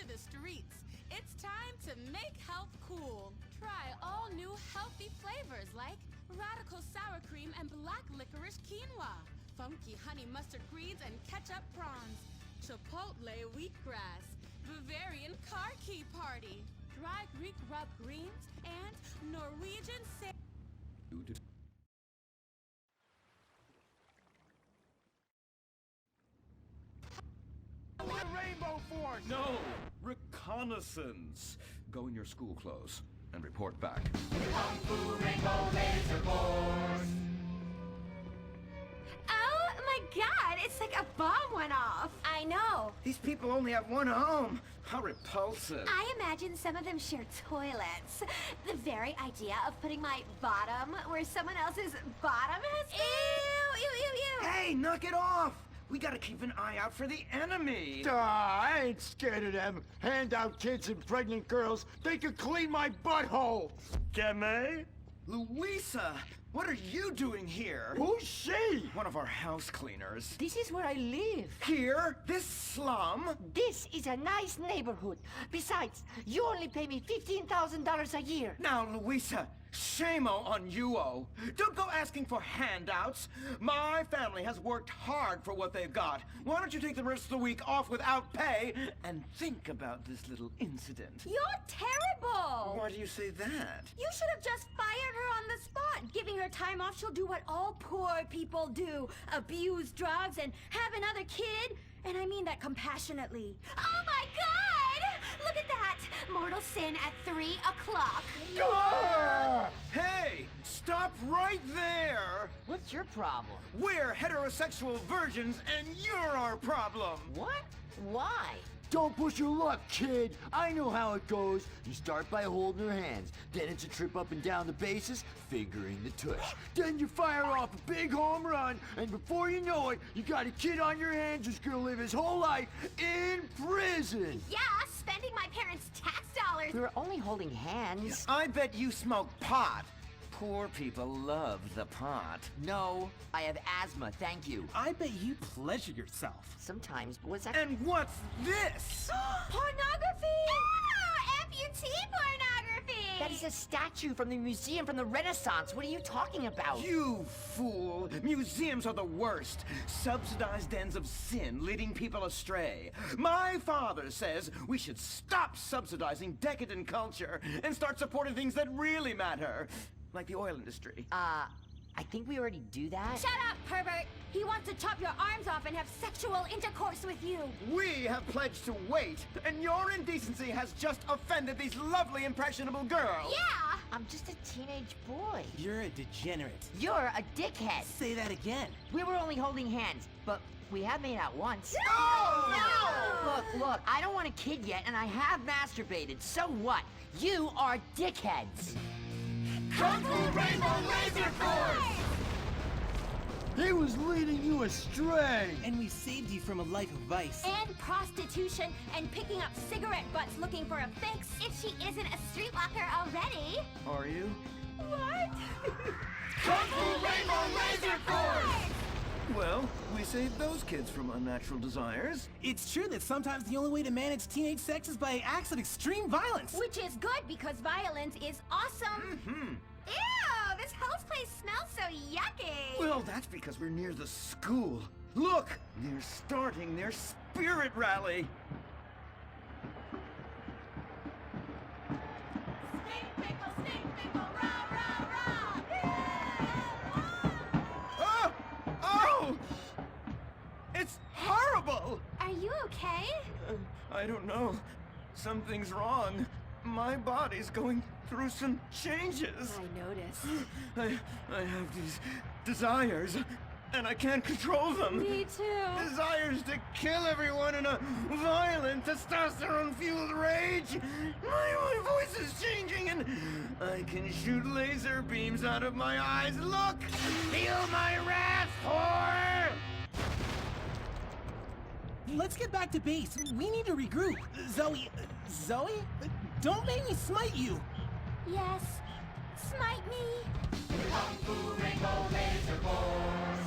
the streets. It's time to make health cool. Try all new healthy flavors like radical sour cream and black licorice quinoa, funky honey mustard greens and ketchup prawns, chipotle wheatgrass, Bavarian car key party, dry Greek rub greens, and Norwegian Rainbow Force! No! Reconnaissance! Go in your school clothes and report back. Kung Fu Rainbow Laser Force! Oh my god, it's like a bomb went off. I know. These people only have one home. How repulsive! I imagine some of them share toilets. The very idea of putting my bottom where someone else's bottom has been. Ew, ew, ew, ew. Hey, knock it off! We gotta keep an eye out for the enemy. I ain't scared of them. Handout kids and pregnant girls. They could clean my butthole. Game? Louisa, what are you doing here? Who's she? One of our house cleaners. This is where I live. Here? This slum? This is a nice neighborhood. Besides, you only pay me $15,000 a year. Now, Louisa, shame-o on you-o. Don't go asking for handouts. My family has worked hard for what they've got. Why don't you take the rest of the week off without pay and think about this little incident? You're terrible. Why do you say that? You should have just fired her on the spot. Giving her time off, she'll do what all poor people do. Abuse drugs and have another kid. And I mean that compassionately. Oh my god! Look at that! Mortal sin at 3 o'clock. Hey, stop right there! What's your problem? We're heterosexual virgins and you're our problem! What? Why? Don't push your luck, kid. I know how it goes. You start by holding her hands. Then it's a trip up and down the bases, fingering the tush. Then you fire off a big home run, and before you know it, you got a kid on your hands who's gonna live his whole life in prison. Yeah, spending my parents' tax dollars. We were only holding hands. I bet you smoke pot. Poor people love the pot. No, I have asthma, thank you. I bet you pleasure yourself. Sometimes, but what's that? And what's this? Pornography! Ah, amputee pornography! That is a statue from the museum from the Renaissance. What are you talking about? You fool! Museums are the worst. Subsidized dens of sin leading people astray. My father says we should stop subsidizing decadent culture and start supporting things that really matter. Like the oil industry. I think we already do that. Shut up, pervert! He wants to chop your arms off and have sexual intercourse with you. We have pledged to wait, and your indecency has just offended these lovely, impressionable girls. Yeah! I'm just a teenage boy. You're a degenerate. You're a dickhead. Say that again. We were only holding hands, but we have made out once. No! Look, I don't want a kid yet, and I have masturbated. So what? You are dickheads. Kung Fu Rainbow Laser Force! He was leading you astray. And we saved you from a life of vice. And prostitution and picking up cigarette butts looking for a fix if she isn't a streetwalker already. Are you? What? Kung Fu Rainbow Laser Force! Well, we saved those kids from unnatural desires. It's true that sometimes the only way to manage teenage sex is by acts of extreme violence. Which is good because violence is awesome. Ew, this whole place smells so yucky. Well, that's because we're near the school. Look, they're starting their spirit rally. Stink pickle, rah, rah, rah. Oh! Oh! It's horrible! Are you okay? I don't know. Something's wrong. My body's going through some changes. I noticed. I have these desires, and I can't control them. Me too. Desires to kill everyone in a violent, testosterone-fueled rage. My voice is changing, and I can shoot laser beams out of my eyes. Look! Feel my wrath, whore! Let's get back to base. We need to regroup. Zoe? Don't make me smite you. Yes. Smite me. Kung Fu Rainbow Laser Force!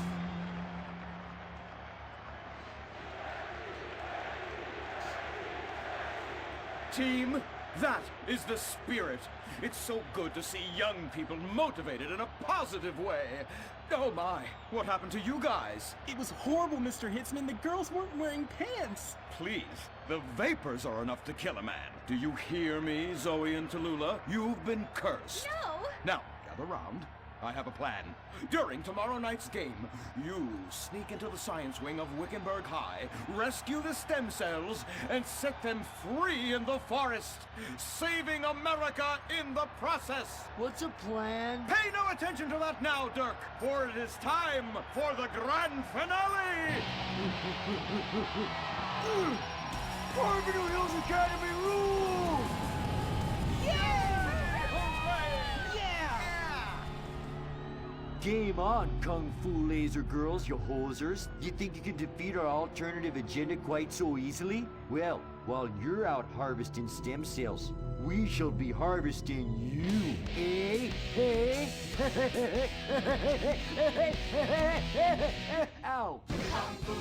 team. That is the spirit. It's so good to see young people motivated in a positive way. Oh my, what happened to you guys? It was horrible, Mr. Hitzman. The girls weren't wearing pants. Please, the vapors are enough to kill a man. Do you hear me, Zoe and Tallulah? You've been cursed. No! Now, gather round. I have a plan. During tomorrow night's game, you sneak into the science wing of Wickenburg High, rescue the stem cells, and set them free in the forest, saving America in the process. What's a plan? Pay no attention to that now, Dirk, for it is time for the grand finale! Carbonell Hills Academy rules! Game on, Kung Fu Laser Girls, you hosers. You think you can defeat our alternative agenda quite so easily? Well, while you're out harvesting stem cells, we shall be harvesting you, eh? Hey? Ow. Kung Fu